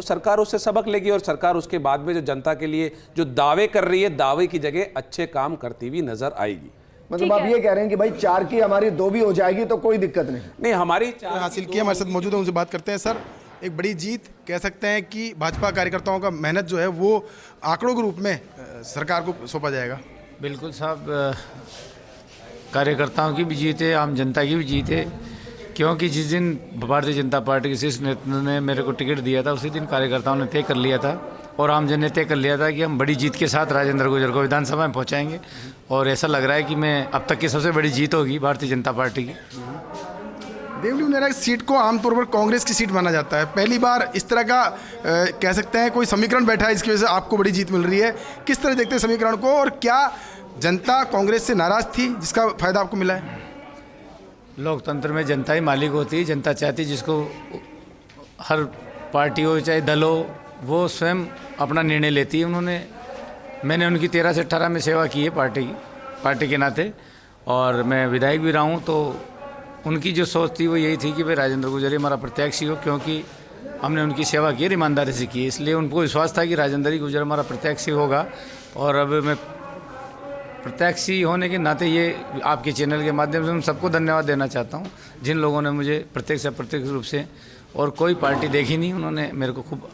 सरकार उससे सबक लेगी और सरकार उसके बाद में जो जनता के लिए जो दावे कर रही है, दावे की जगह अच्छे काम करती हुई नजर आएगी। मतलब आप ये कह रहे हैं कि भाई 4 की हमारी 2 भी हो जाएगी तो कोई दिक्कत नहीं। हमारी हासिल किया। हमारे साथ मौजूद है, उनसे बात करते हैं। सर, एक बड़ी जीत कह सकते हैं कि भाजपा कार्यकर्ताओं का मेहनत जो है वो आंकड़ों के रूप में सरकार को सौंपा जाएगा। बिल्कुल साहब, कार्यकर्ताओं की भी जीत है, आम जनता की भी जीत है, क्योंकि जिस दिन भारतीय जनता पार्टी के शीर्ष नेतृत्व ने मेरे को टिकट दिया था उसी दिन कार्यकर्ताओं ने तय कर लिया था और आम जन ने तय कर लिया था कि हम बड़ी जीत के साथ राजेंद्र गुर्जर को विधानसभा में पहुंचाएंगे। और ऐसा लग रहा है कि मैं अब तक की सबसे बड़ी जीत होगी भारतीय जनता पार्टी की। देवली उनेरा की सीट को आमतौर पर कांग्रेस की सीट माना जाता है। पहली बार इस तरह का कह सकते हैं कोई समीकरण बैठा है, इसकी वजह से आपको बड़ी जीत मिल रही है। किस तरह देखते हैं समीकरण को, और क्या जनता कांग्रेस से नाराज थी जिसका फायदा आपको मिला है? लोकतंत्र में जनता ही मालिक होती है। जनता चाहती जिसको, हर पार्टी हो चाहे दल हो, वो स्वयं अपना निर्णय लेती है। मैंने उनकी 13 से 18 में सेवा की है पार्टी के नाते, और मैं विधायक भी रहा हूँ। तो उनकी जो सोच थी वो यही थी कि भाई राजेंद्र गुर्जर हमारा प्रत्याशी हो, क्योंकि हमने उनकी सेवा की, ईमानदारी से की, इसलिए उनको विश्वास था कि राजेंद्र गुर्जर हमारा प्रत्याशी होगा। और अब मैं प्रत्याशी होने के नाते ये आपके चैनल के माध्यम से मैं सबको धन्यवाद देना चाहता हूँ, जिन लोगों ने मुझे प्रत्यक्ष अप्रत्यक्ष रूप से, और कोई पार्टी देखी नहीं, उन्होंने मेरे को खूब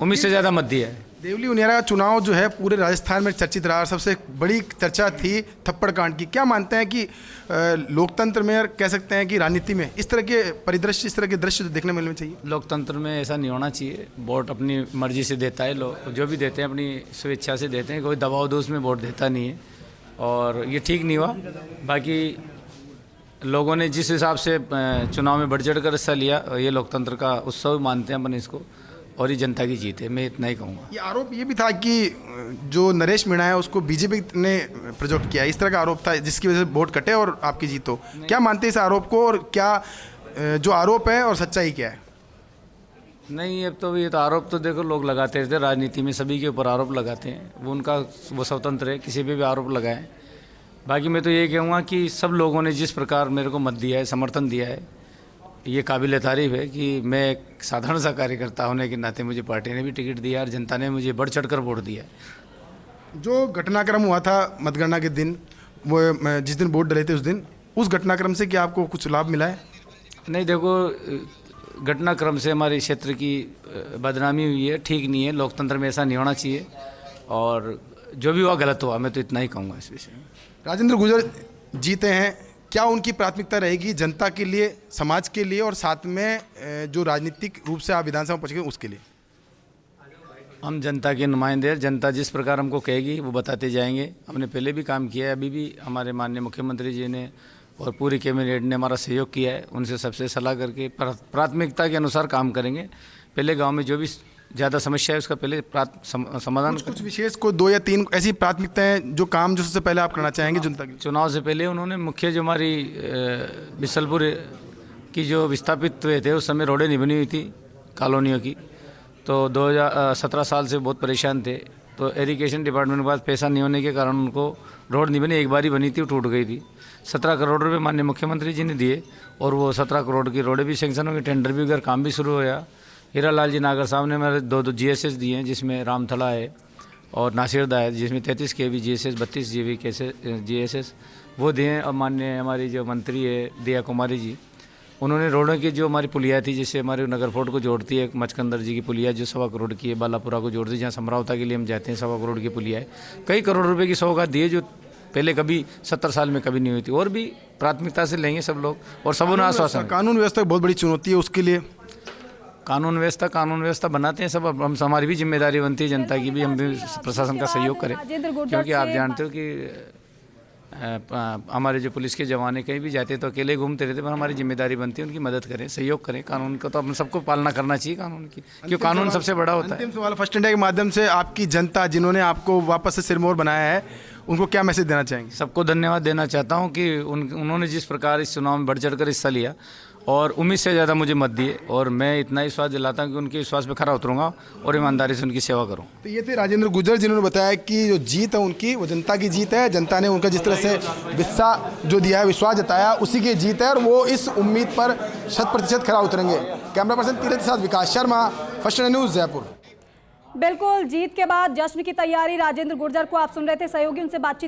उम्मीद से ज़्यादा मत दिया है। देवली उनेरा का चुनाव जो है पूरे राजस्थान में चर्चित रहा। सबसे बड़ी चर्चा थी थप्पड़ कांड की। क्या मानते हैं कि लोकतंत्र में, और कह सकते हैं कि राजनीति में इस तरह के परिदृश्य, इस तरह के दृश्य देखने मिलने चाहिए? लोकतंत्र में ऐसा नहीं होना चाहिए। वोट अपनी मर्जी से देता है लोग, जो भी देते हैं अपनी स्वेच्छा से देते हैं, कोई दबाव दोष में वोट देता नहीं है, और ये ठीक नहीं हुआ। बाकी लोगों ने जिस हिसाब से चुनाव में बढ़ चढ़ कर हिस्सा लिया, ये लोकतंत्र का उत्सव मानते हैं अपन इसको, और ये जनता की जीत है, मैं इतना ही कहूँगा। ये आरोप ये भी था कि जो नरेश मीणा है उसको बीजेपी ने प्रोजेक्ट किया, इस तरह का आरोप था, जिसकी वजह से वोट कटे और आपकी जीत हो। क्या मानते हैं इस आरोप को, और क्या जो आरोप है और सच्चाई क्या है? नहीं, अब तो ये तो आरोप तो देखो लोग लगाते रहते, राजनीति में सभी के ऊपर आरोप लगाते हैं, वो स्वतंत्र है, किसी पे भी आरोप लगाएं। बाकी मैं तो ये कहूँगा कि सब लोगों ने जिस प्रकार मेरे को मत दिया है, समर्थन दिया है, ये काबिल तारीफ है कि मैं एक साधारण सा कार्यकर्ता होने के नाते मुझे पार्टी ने भी टिकट दिया और जनता ने मुझे बढ़ चढ़ कर वोट दिया है। जो घटनाक्रम हुआ था मतगणना के दिन, वो जिस दिन वोट डले थे उस घटनाक्रम से क्या आपको कुछ लाभ मिला है? नहीं, देखो घटनाक्रम से हमारे क्षेत्र की बदनामी हुई है, ठीक नहीं है। लोकतंत्र में ऐसा नहीं होना चाहिए, और जो भी हुआ गलत हुआ, मैं तो इतना ही कहूँगा इस विषय में। राजेंद्र गुर्जर जीते हैं, क्या उनकी प्राथमिकता रहेगी जनता के लिए, समाज के लिए, और साथ में जो राजनीतिक रूप से आप विधानसभा में पहुँचेंगे उसके लिए? हम जनता के नुमाइंदे हैं। जनता जिस प्रकार हमको कहेगी वो बताते जाएंगे। हमने पहले भी काम किया है, अभी भी हमारे माननीय मुख्यमंत्री जी ने और पूरी कैबिनेट ने हमारा सहयोग किया है। उनसे सबसे सलाह करके प्राथमिकता के अनुसार काम करेंगे। पहले गांव में जो भी ज़्यादा समस्या है उसका पहले समाधान। कुछ विशेष को 2 या 3 ऐसी प्राथमिकताएं जो काम जो सबसे पहले आप करना चाहेंगे जनता के? चुनाव से पहले उन्होंने मुख्य जो हमारी बिसलपुर की जो विस्थापित हुए थे उस समय रोडें नहीं बनी हुई थी कॉलोनियों की, तो 2017 साल से बहुत परेशान थे। तो एजुकेशन डिपार्टमेंट के पास पैसा नहीं होने के कारण उनको रोड नहीं बनी, एक बार ही बनी थी, वो टूट गई थी। 17 करोड़ रुपये माननीय मुख्यमंत्री जी ने दिए, और वो 17 करोड़ की रोडें भी सेंक्शन हो गई, टेंडर भी अगर काम भी शुरू हो गया। हीरा लाल जी नागर साहब ने हमारे 2 GSS दिए हैं, जिसमें रामथला है और नासिरदा है, जिसमें 33 kV GSS, 32 GB GSS वो दिए हैं। और माननीय हमारी जो मंत्री है दिया कुमारी जी, उन्होंने रोडों की जो हमारी पुलिया थी, जिससे हमारे नगर फोर्ट को जोड़ती है, मचकंदर जी की पुलिया जो 1.25 करोड़ की है, बालापुरा को जोड़ती है, जहाँ समरावता के लिए हम जाते हैं, 1.25 करोड़ की पुलिया है। कई करोड़ रुपये की सौगात दी है, जो पहले कभी 70 साल में कभी नहीं हुई थी। और भी प्राथमिकता से लेंगे सब लोग, और सब उन्हें आश्वासन। कानून व्यवस्था बहुत बड़ी चुनौती है, उसके लिए कानून व्यवस्था बनाते हैं सब। हम हमारी भी जिम्मेदारी बनती है जनता की भी, हम भी प्रशासन का सहयोग करें, क्योंकि आप जानते हो कि हमारे जो पुलिस के जवान हैं कहीं भी जाते हैं तो अकेले घूमते रहते, पर हमारी जिम्मेदारी बनती है उनकी मदद करें, सहयोग करें। कानून का तो हम सबको पालना करना चाहिए कानून की, क्योंकि कानून सबसे बड़ा होता है। अंतिम सवाल, फर्स्ट इंडिया के माध्यम से आपकी जनता जिन्होंने आपको वापस से सिरमौर बनाया है, उनको क्या मैसेज देना चाहेंगे? सबको धन्यवाद देना चाहता हूँ कि उन्होंने जिस प्रकार इस चुनाव में बढ़ चढ़ कर हिस्सा लिया और उम्मीद से ज़्यादा मुझे मत दिए, और मैं इतना विश्वास दिलाता हूँ कि उनके विश्वास पे खरा उतरूंगा और ईमानदारी से उनकी सेवा करूँ। तो ये थे राजेंद्र गुर्जर, जिन्होंने बताया कि जो जीत है उनकी, वो जनता की जीत है। जनता ने उनका जिस तरह से विश्वास जो दिया है, विश्वास जताया, उसी की जीत है, और वो इस उम्मीद पर 100% खरा उतरेंगे। कैमरा पर्सन तीरथ के साथ विकास शर्मा, फर्स्ट न्यूज़ जयपुर। बिल्कुल, जीत के बाद जश्न की तैयारी, राजेंद्र गुर्जर को आप सुन रहे थे, सहयोगी उनसे बातचीत